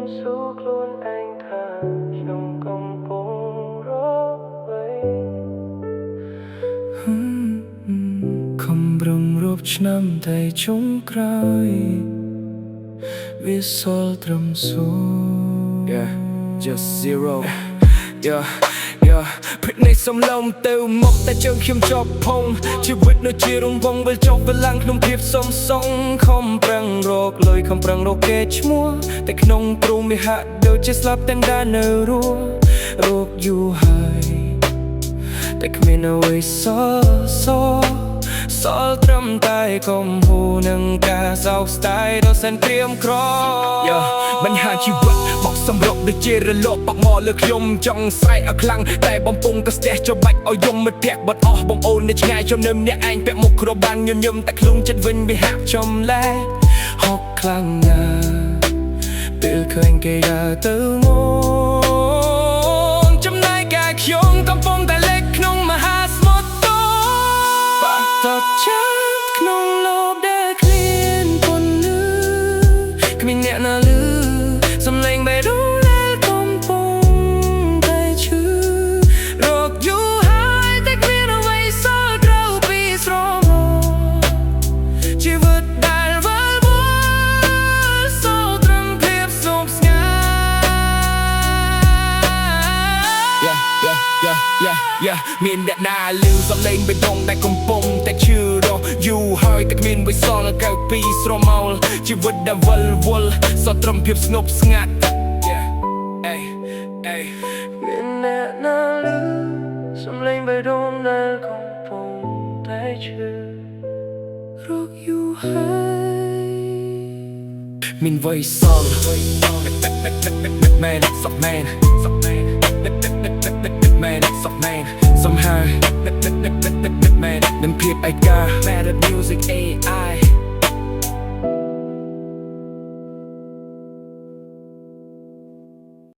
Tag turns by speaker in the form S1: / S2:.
S1: số luôn anh thả trong công bố rồi không rung rụp năm thầy chúng cry viết sol trầm xuống
S2: yeah just zero yeah yeah ព្រឹកនៃសំឡុំទៅមកតែជើងខ្ញុំជាប់ផុងជីវិតនៅជារង្វង់វិលចុះវិលឡើងក្នុងភាពសុំសងខំប្រឹងរកលុយខំប្រឹងរកគេឈ្មោះតែក្នុងព្រំវាហាក់ដូចជាស្លាប់ទាំងដែលនៅរស់រកយូរហើយតែគ្មានអ្វីសល់ត្រឹមតែកុំហូរនឹងការសោកស្ដាយដល់សែនព្រាមក្របញ្ហាជីវិតបោកសម្រុកដូចជារលកបក់មកលើខ្ញុំចង់ស្រែកឲ្យខ្លាំងតែបំពង់ក៏ស្ទះចូលបាច់ឲ្យយំមិត្តភក្តិបាត់អស់បងអូននៅឆ្ងាយចំនឹមអ្នកឯងពាក់មុខគ្របបានញញឹមតែខ្លួនចិត្តវិញវាហាក់ចំលែកហកខ្លាំងណាស់ពេលឃើញគេដើរទៅមកចំណែកកាយខ្ញុំកំពុងតែលេចក្នុងមហាសមុទ្របាក់តបចាំក្នុងលោបដែលគ្មានពន្លឺគ្មានអ្នកណាលឺសំឡេងបេះដូងដែលកំពុងតែឈឺរកយូរហើយតែគ្មានអ្វីសល់ត្រូវពីស្រមោជីវិតដែលវិលវល់សោកត្រឹមភាពស្ងប់ស្ងាត់មានអ្នកណាលឺសំឡេងបេះដូងដែលកំពុងតែឈឺរកយូរហើយតែគ្មានអ្វីសល់ក្រៅពីស្រមោលជីវិតដែលវិលវល់សោកត្រឹមភាពស្ងប់ស្ងាត់
S1: មានអ្នកណាលឺសំឡេងបេះដូងដែលកំពុងតែឈឺរកយូរហើយ
S2: មានអ្វីសល់មែនសក់មែនsomehow មានភាពឯកា Mad Music AI